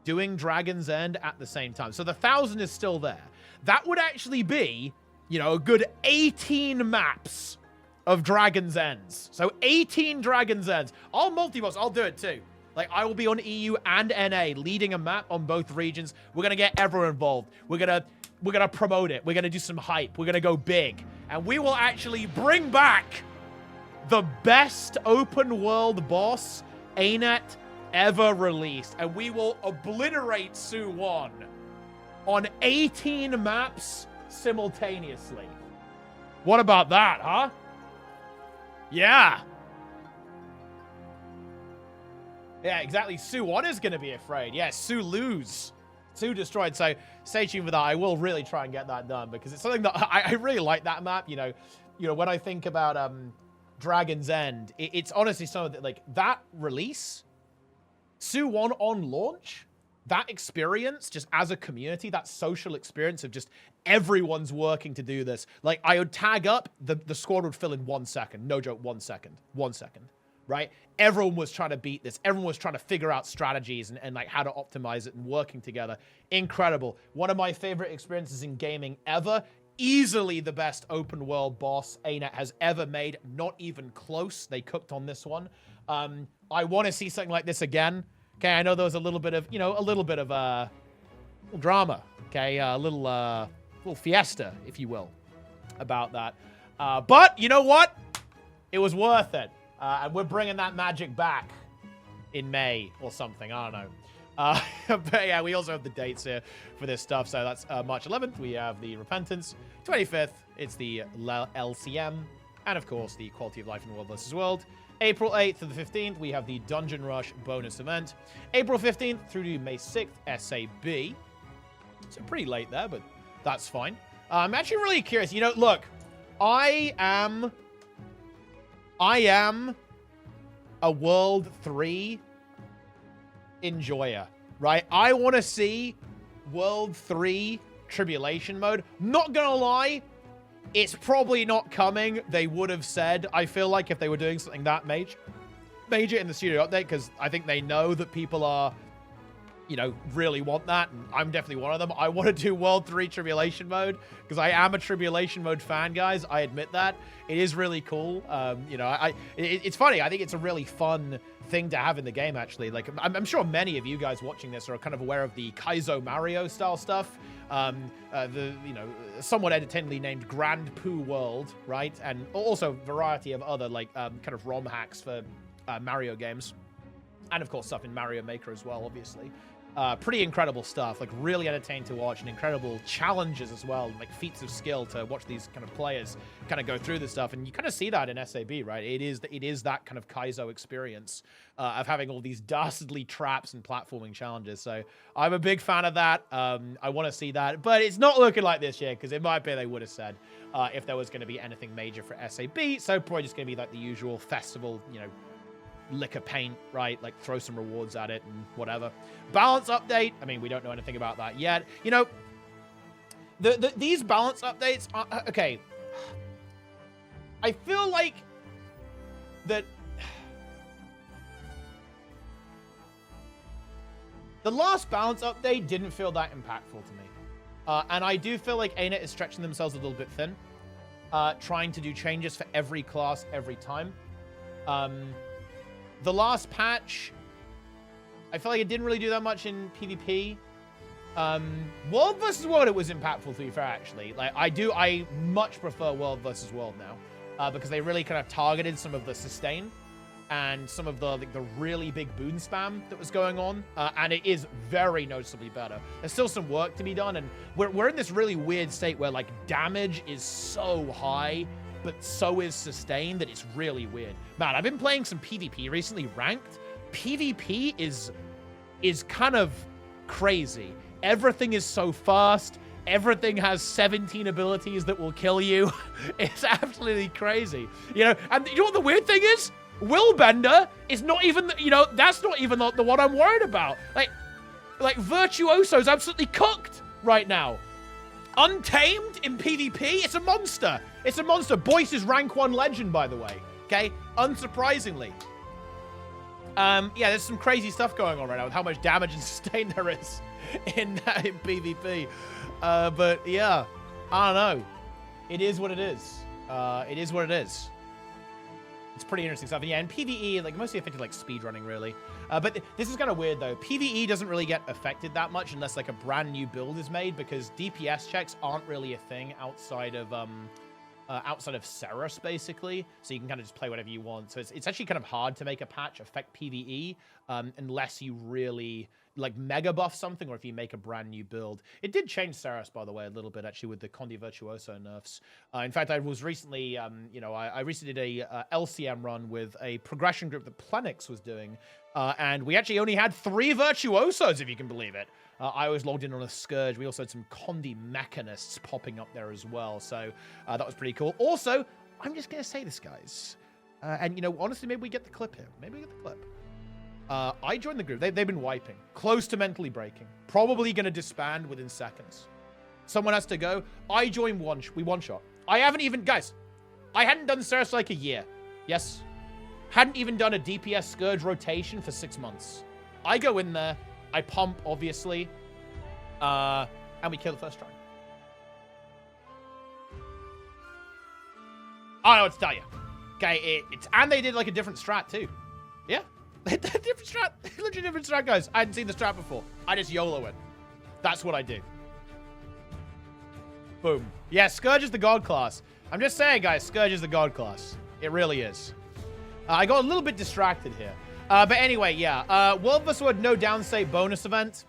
doing Dragon's End at the same time. So the 1,000 is still there. That would actually be, you know, a good 18 maps of Dragon's Ends. So 18 Dragon's Ends. I'll multi-boss. I'll do it too. Like, I will be on EU and NA leading a map on both regions. We're going to get everyone involved. We're going to promote it. We're gonna do some hype. We're gonna go big, and we will actually bring back the best open world boss ArenaNet ever released, and we will obliterate Su-1 on 18 maps simultaneously. What about that, huh? Yeah. Yeah, exactly. Su-1 is going to be afraid. Yeah, Su-lose. Su destroyed. So stay tuned for that. I will really try and get that done because it's something that I really like that map. You know, when I think about Dragon's End, it's honestly something that, like, that release, Su-1 on launch, that experience just as a community, that social experience of just everyone's working to do this. Like, I would tag up, the squad would fill in 1 second. No joke, 1 second. 1 second, right? Everyone was trying to beat this. Everyone was trying to figure out strategies and like how to optimize it and working together. Incredible. One of my favorite experiences in gaming ever. Easily the best open world boss ArenaNet has ever made. Not even close. They cooked on this one. I want to see something like this again. Okay, I know there was a little bit of, drama. Okay, a little fiesta, if you will, about that. But you know what? It was worth it. And we're bringing that magic back in May or something. I don't know. But yeah, we also have the dates here for this stuff. So that's March 11th. We have the Repentance. 25th, it's the LCM. And of course, the Quality of Life in World vs. World. April 8th to the 15th, we have the Dungeon Rush bonus event. April 15th through to May 6th, SAB. So pretty late there, but that's fine. I'm actually really curious. You know, look, I am a World 3 enjoyer, right? I want to see World 3 Tribulation mode. Not gonna lie, it's probably not coming. They would have said, I feel like, if they were doing something that major in the studio update, because I think they know that people are, you know, really want that, and I'm definitely one of them. I want to do World 3 Tribulation mode, because I am a Tribulation mode fan, guys. I admit that. It is really cool. You know, it's funny. I think it's a really fun thing to have in the game, actually. Like, I'm sure many of you guys watching this are kind of aware of the Kaizo Mario style stuff. The, you know, somewhat entertainingly named Grand Poo World, right? And also a variety of other, like, kind of ROM hacks for Mario games. And, of course, stuff in Mario Maker as well, obviously. Pretty incredible stuff, like really entertaining to watch, and incredible challenges as well, like feats of skill to watch these kind of players kind of go through this stuff. And you kind of see that in SAB, right? It is that kind of Kaizo experience of having all these dastardly traps and platforming challenges. So I'm a big fan of that. I want to see that, but it's not looking like this year, because it might be they would have said if there was going to be anything major for SAB. So probably just going to be like the usual festival, you know, liquor paint, right? Like throw some rewards at it and whatever. Balance update. I mean, we don't know anything about that yet. You know, these balance updates are, okay. I feel like that the last balance update didn't feel that impactful to me. And I do feel like ArenaNet is stretching themselves a little bit thin, trying to do changes for every class every time. The last patch, I feel like it didn't really do that much in PvP. World vs. World, it was impactful, to be fair, actually. Like, I much prefer World vs. World now, because they really kind of targeted some of the sustain and some of the, like, the really big boon spam that was going on, and it is very noticeably better. There's still some work to be done, and we're in this really weird state where, like, damage is so high, but so is sustain, that it's really weird. Man, I've been playing some PvP recently, ranked. PvP is kind of crazy. Everything is so fast. Everything has 17 abilities that will kill you. It's absolutely crazy. You know, and you know what the weird thing is? Willbender is not even, you know, that's not even the one I'm worried about. Like Virtuoso's absolutely cooked right now. Untamed in PvP, it's a monster. It's a monster. Boyce is rank 1 legend, by the way. Okay? Unsurprisingly. Yeah, there's some crazy stuff going on right now with how much damage and sustain there is in PvP. But yeah, I don't know. It is what it is. It is what it is. It's pretty interesting stuff. Yeah, and PvE, like, mostly affected, like, speedrunning, really. But this is kind of weird, though. PvE doesn't really get affected that much unless, like, a brand new build is made, because DPS checks aren't really a thing outside of Ceres, basically. So you can kind of just play whatever you want. So it's actually kind of hard to make a patch affect PvE unless you really, like, mega buff something, or if you make a brand new build. It did change Ceres, by the way, a little bit, actually, with the Condi Virtuoso nerfs. In fact, I was recently, I recently did a LCM run with a progression group that Plenix was doing, and we actually only had 3 Virtuosos, if you can believe it. I was logged in on a Scourge. We also had some Condi Mechanists popping up there as well, so that was pretty cool. Also, I'm just going to say this, guys, and, honestly, maybe we get the clip here. Maybe we get the clip. I joined the group. They've been wiping. Close to mentally breaking. Probably going to disband within seconds. Someone has to go. I joined we one-shot. I haven't even... Guys, I hadn't done Ceres for like a year. Yes. Hadn't even done a DPS Scourge rotation for 6 months. I go in there. I pump, obviously. And we kill the first try. Oh, no, it's Daya. Okay, and they did like a different strat, too. Yeah. Different strat. Literally different strat, guys. I hadn't seen the strat before. I just YOLO it. That's what I do. Boom. Yeah, Scourge is the god class. I'm just saying, guys, Scourge is the god class. It really is. I got a little bit distracted here. But anyway, yeah. World vs. World No Downstate bonus event.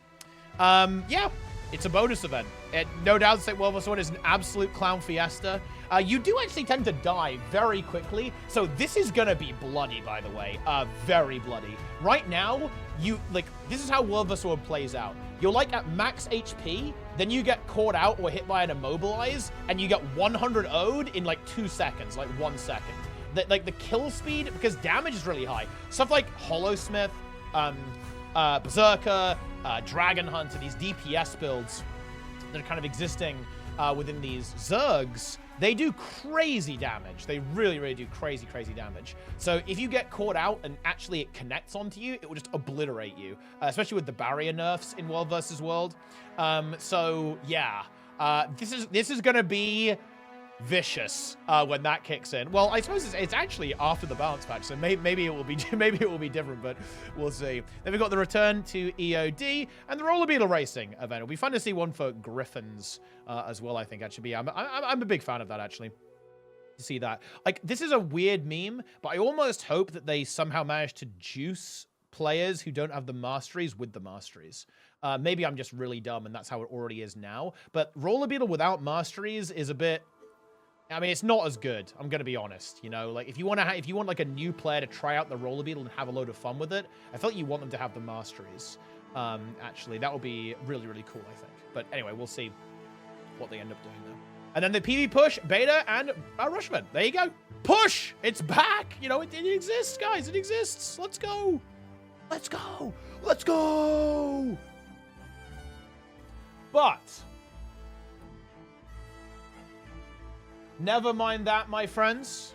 Yeah, it's a bonus event. No Downstate World vs. World is an absolute clown fiesta. You do actually tend to die very quickly, so this is gonna be bloody, by the way. Very bloody. Right now, this is how World vs. World plays out. You're like at max HP, then you get caught out or hit by an immobilize, and you get 100 O'd in like 2 seconds, like 1 second. The kill speed, because damage is really high. Stuff like Hollowsmith, Berserker, Dragon Hunter, these DPS builds that are kind of existing within these Zergs, they do crazy damage. They really, really do crazy, crazy damage. So if you get caught out and actually it connects onto you, it will just obliterate you, especially with the barrier nerfs in World vs. World. So yeah, this is gonna be vicious when that kicks in. Well, I suppose it's actually after the balance patch, so maybe it will be different, but we'll see. Then we've got the return to EOD and the roller beetle racing event. It'll be fun to see one for Griffins as well. I think actually, I'm a big fan of that actually. To see that, like, this is a weird meme, but I almost hope that they somehow manage to juice players who don't have the masteries with the masteries. Maybe I'm just really dumb and that's how it already is now. But roller beetle without masteries is a bit. I mean, it's not as good. I'm gonna be honest. Like if you want like a new player to try out the roller beetle and have a load of fun with it, I feel like you want them to have the masteries. Actually, that would be really, really cool. I think. But anyway, we'll see what they end up doing there. And then the PV push, beta, and Rushman. There you go. Push. It's back. It exists, guys. It exists. Let's go. Let's go. Let's go. But. Never mind that, my friends.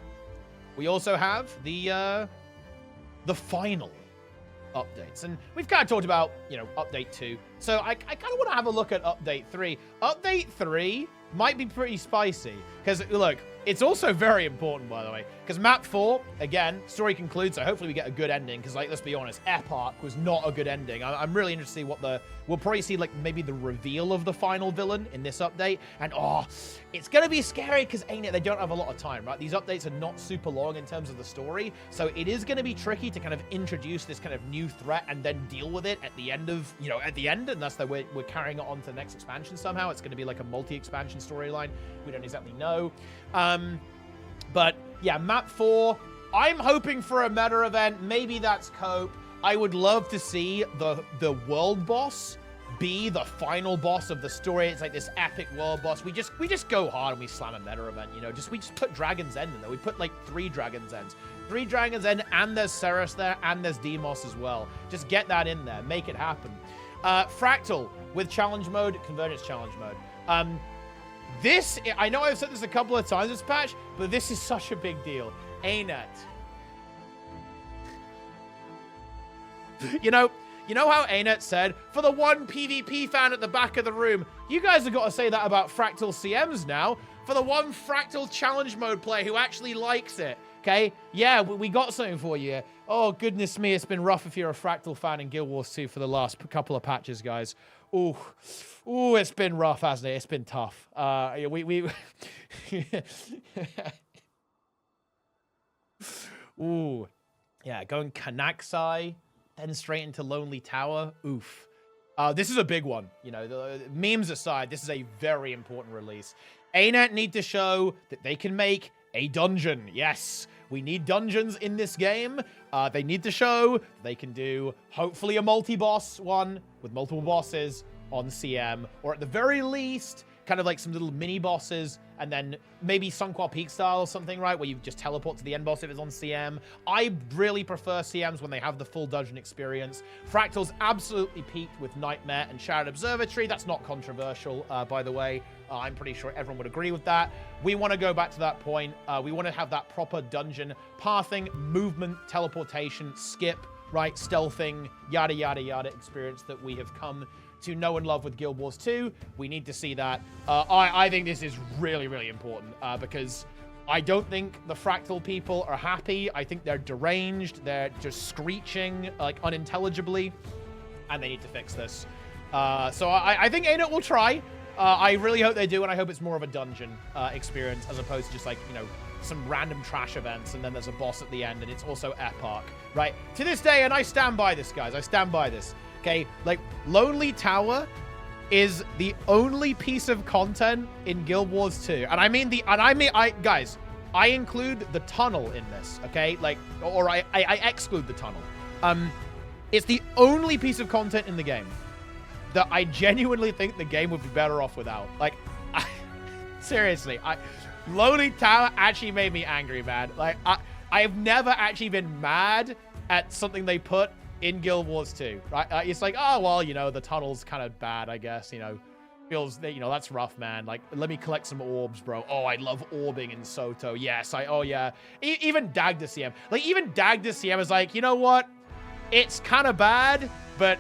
We also have the final updates. And we've kind of talked about, update 2. So I kind of want to have a look at update 3. Update 3 might be pretty spicy. Because, look, it's also very important, by the way. Because map 4, again, story concludes, so hopefully we get a good ending. Because, let's be honest, Epoch was not a good ending. I'm really interested to see what we'll probably see, maybe the reveal of the final villain in this update. And, it's going to be scary because, they don't have a lot of time, right? These updates are not super long in terms of the story. So it is going to be tricky to kind of introduce this kind of new threat and then deal with it at the end of, and that's that we're carrying it on to the next expansion somehow. It's going to be like a multi-expansion storyline. We don't exactly know. But yeah, map 4, I'm hoping for a meta event. Maybe that's Cope. I would love to see the world boss be the final boss of the story. It's like this epic world boss. We just go hard and we slam a meta event, we just put Dragon's End in there. We put like 3 Dragon's Ends. 3 Dragon's End, and there's Ceres there, and there's Demos as well. Just get that in there. Make it happen. Fractal with challenge mode, Convergence challenge mode. This, I know I've said this a couple of times this patch, but this is such a big deal. ArenaNet. You know how ArenaNet said, for the one PvP fan at the back of the room, you guys have got to say that about Fractal CMs now. For the one Fractal challenge mode player who actually likes it. Okay? Yeah, we got something for you. Oh, goodness me, it's been rough if you're a Fractal fan in Guild Wars 2 for the last couple of patches, guys. Ooh, it's been rough, hasn't it? It's been tough. Ooh. Yeah, going Kanaksai, then straight into Lonely Tower. Oof. This is a big one. You know, the memes aside, this is a very important release. ArenaNet need to show that they can make a dungeon. Yes, we need dungeons in this game. They need to show they can do, hopefully, a multi-boss one with multiple bosses on CM, or at the very least, kind of like some little mini-bosses, and then maybe Sunqual Peak style or something, right, where you just teleport to the end boss if it's on CM. I really prefer CMs when they have the full dungeon experience. Fractal's absolutely peaked with Nightmare and Shadow Observatory. That's not controversial, by the way. I'm pretty sure everyone would agree with that. We want to go back to that point. We want to have that proper dungeon pathing, movement, teleportation, skip, right, stealthing, yada, yada, yada experience that we have come to know and love with Guild Wars 2. We need to see that. I think this is really, really important because I don't think the Fractal people are happy. I think they're deranged. They're just screeching like unintelligibly, and they need to fix this. So I think ArenaNet will try. I really hope they do, and I hope it's more of a dungeon experience as opposed to just like, you know, some random trash events, and then there's a boss at the end, and it's also epic, right? To this day, and I stand by this, guys. I stand by this. Okay, like, Lonely Tower is the only piece of content in Guild Wars 2. Guys, I include the tunnel in this, okay? Like, or I exclude the tunnel. It's the only piece of content in the game that I genuinely think the game would be better off without. Like, seriously, Lonely Tower actually made me angry, man. Like, I have never actually been mad at something they put in Guild Wars 2, right? It's like, oh, well, you know, the tunnel's kind of bad, I guess, you know. Feels, you know, that's rough, man. Like, let me collect some orbs, bro. Oh, I love orbing in Soto. Yes, oh, yeah. Even Dagda CM. Like, even Dagda CM is like, you know what? It's kind of bad, but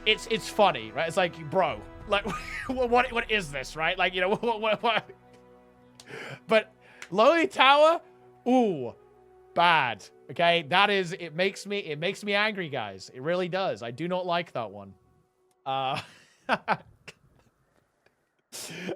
it's funny, right? It's like, bro, like, what is this, right? Like, you know, what? But Lonely Tower, ooh, bad. Okay, that is, it makes me angry, guys. It really does. I do not like that one.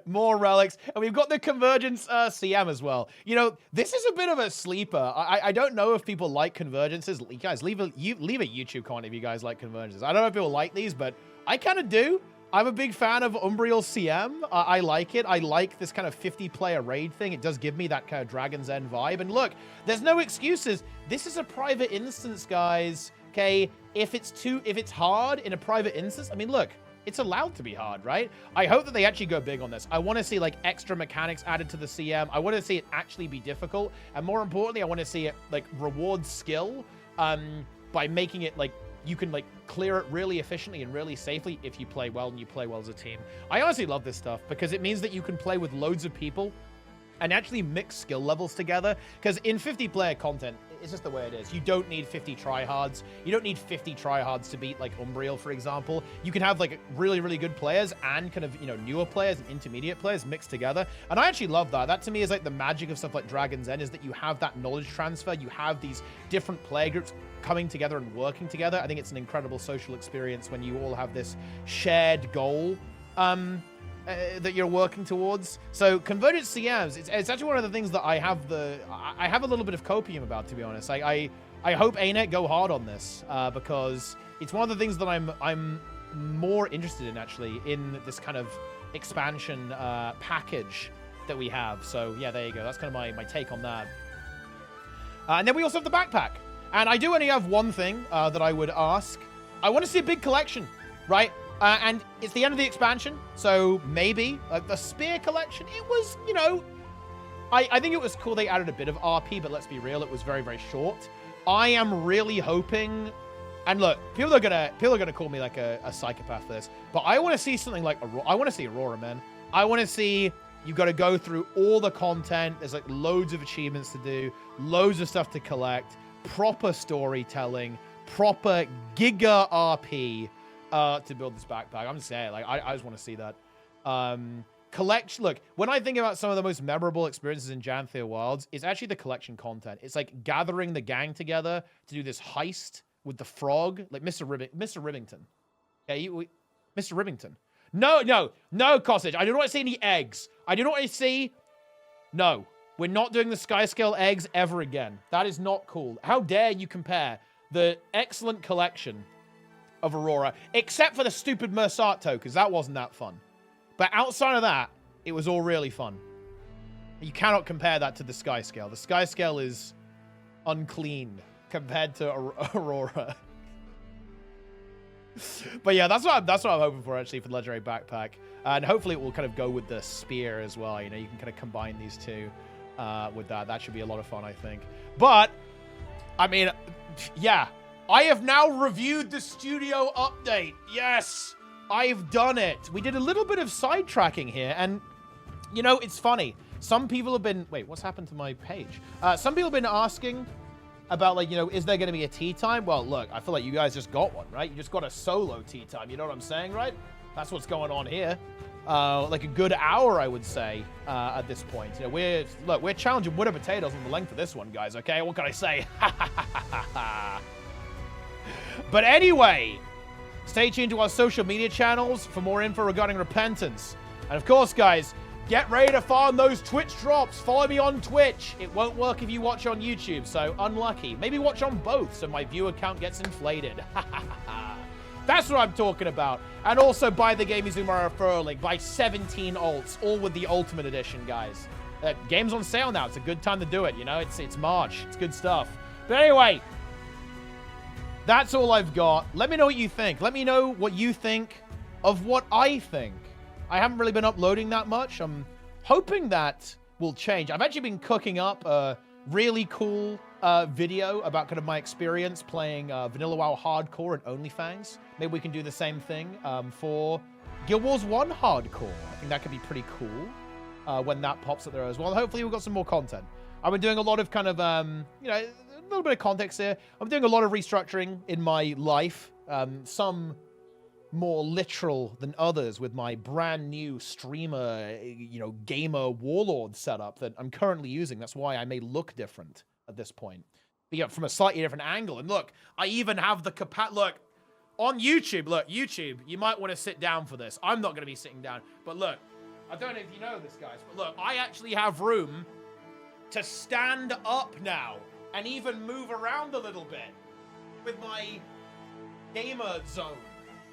More relics, and we've got the Convergence CM as well. You know, this is a bit of a sleeper. I don't know if people like Convergences. You guys, leave a YouTube comment if you guys like Convergences. I don't know if people like these, but I kind of do. I'm a big fan of Umbriel CM. I like it. I like this kind of 50-player raid thing. It does give me that kind of Dragon's End vibe. And look, there's no excuses. This is a private instance, guys. Okay, if it's hard in a private instance, I mean, look, it's allowed to be hard, right? I hope that they actually go big on this. I want to see like extra mechanics added to the CM. I want to see it actually be difficult, and more importantly, I want to see it like reward skill by making it like you can like clear it really efficiently and really safely if you play well and you play well as a team. I honestly love this stuff because it means that you can play with loads of people and actually mix skill levels together. Because in 50-player content, it's just the way it is. You don't need 50 tryhards. You don't need 50 tryhards to beat like Umbriel, for example. You can have like really, really good players and kind of, you know, newer players and intermediate players mixed together. And I actually love that. That to me is like the magic of stuff like Dragon's End, is that you have that knowledge transfer. You have these different player groups coming together and working together. I think it's an incredible social experience when you all have this shared goal that you're working towards. So Convergence CMs, it's actually one of the things that I have a little bit of copium about, to be honest. I hope ArenaNet go hard on this because it's one of the things that I'm more interested in, actually, in this kind of expansion package that we have. So yeah, there you go. That's kind of my take on that. And then we also have the backpack. And I do only have one thing that I would ask. I want to see a big collection, right? And it's the end of the expansion, so maybe the Spear collection, it was, you know, I think it was cool they added a bit of RP, but let's be real, it was very, very short. I am really hoping, and look, people are gonna call me like a psychopath for this, but I want to see something like I want to see Aurora, man. I want to see, you've got to go through all the content. There's like loads of achievements to do, loads of stuff to collect, proper storytelling, proper giga RP. To build this backpack. I'm just saying, like, I just want to see that. collection. Look, when I think about some of the most memorable experiences in Janthea Wilds, it's actually the collection content. It's like gathering the gang together to do this heist with the frog, like Mr. Rivington. Yeah, Mr. Rivington. No, Costage. I do not want to see any eggs. I do not want to see. No, we're not doing the sky scale eggs ever again. That is not cool. How dare you compare the excellent collection of Aurora, except for the stupid Mersato, because that wasn't that fun. But outside of that, it was all really fun. You cannot compare that to the sky scale. The sky scale is unclean compared to Aurora. But yeah, that's what I'm hoping for actually for the legendary backpack, and hopefully it will kind of go with the spear as well. You know, you can kind of combine these two with that. That should be a lot of fun, I think. But I mean, yeah, I have now reviewed the studio update. Yes. I've done it. We did a little bit of sidetracking here, and, you know, it's funny. Some people have been... Wait, what's happened to my page? Some people have been asking about, like, you know, is there going to be a tea time? Well, look, I feel like you guys just got one, right? You just got a solo tea time. You know what I'm saying, right? That's what's going on here. Like a good hour, I would say, at this point. You know, we're challenging Wood and Potatoes on the length of this one, guys, okay? What can I say? But anyway... Stay tuned to our social media channels for more info regarding Repentance. And of course, guys, get ready to farm those Twitch drops. Follow me on Twitch. It won't work if you watch on YouTube, so unlucky. Maybe watch on both so my viewer count gets inflated. That's what I'm talking about. And also buy the game using my referral link. Buy 17 alts, all with the Ultimate Edition, guys. Game's on sale now. It's a good time to do it, you know? It's March. It's good stuff. But anyway... That's all I've got. Let me know what you think. Let me know what you think of what I think. I haven't really been uploading that much. I'm hoping that will change. I've actually been cooking up a really cool video about kind of my experience playing Vanilla WoW Hardcore and OnlyFans. Maybe we can do the same thing for Guild Wars 1 Hardcore. I think that could be pretty cool when that pops up there as well. Hopefully we've got some more content. I've been doing a lot of kind of, you know, a little bit of context here. I'm doing a lot of restructuring in my life, some more literal than others with my brand new streamer, you know, gamer warlord setup that I'm currently using. That's why I may look different at this point. But yeah, from a slightly different angle. And look, I even have the look, on YouTube, look, YouTube, you might want to sit down for this. I'm not going to be sitting down. But look, I don't know if you know this, guys, but look, I actually have room to stand up now and even move around a little bit with my gamer zone.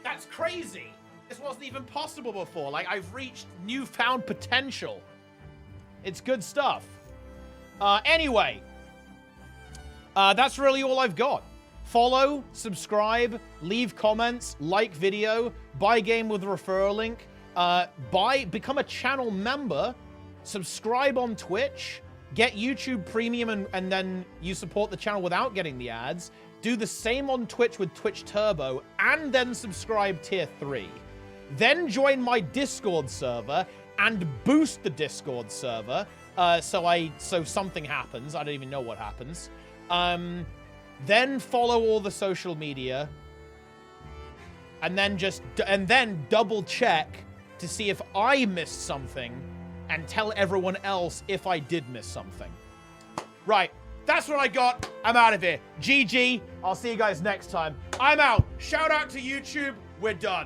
That's crazy. This wasn't even possible before. Like, I've reached newfound potential. It's good stuff. Anyway, that's really all I've got. Follow, subscribe, leave comments, like video, buy game with referral link, become a channel member, subscribe on Twitch, get YouTube Premium, and then you support the channel without getting the ads. Do the same on Twitch with Twitch Turbo, and then subscribe Tier 3. Then join my Discord server and boost the Discord server so something happens. I don't even know what happens. Then follow all the social media, and then double check to see if I missed something, and tell everyone else if I did miss something. Right, that's what I got. I'm out of here. GG. I'll see you guys next time. I'm out. Shout out to YouTube. We're done.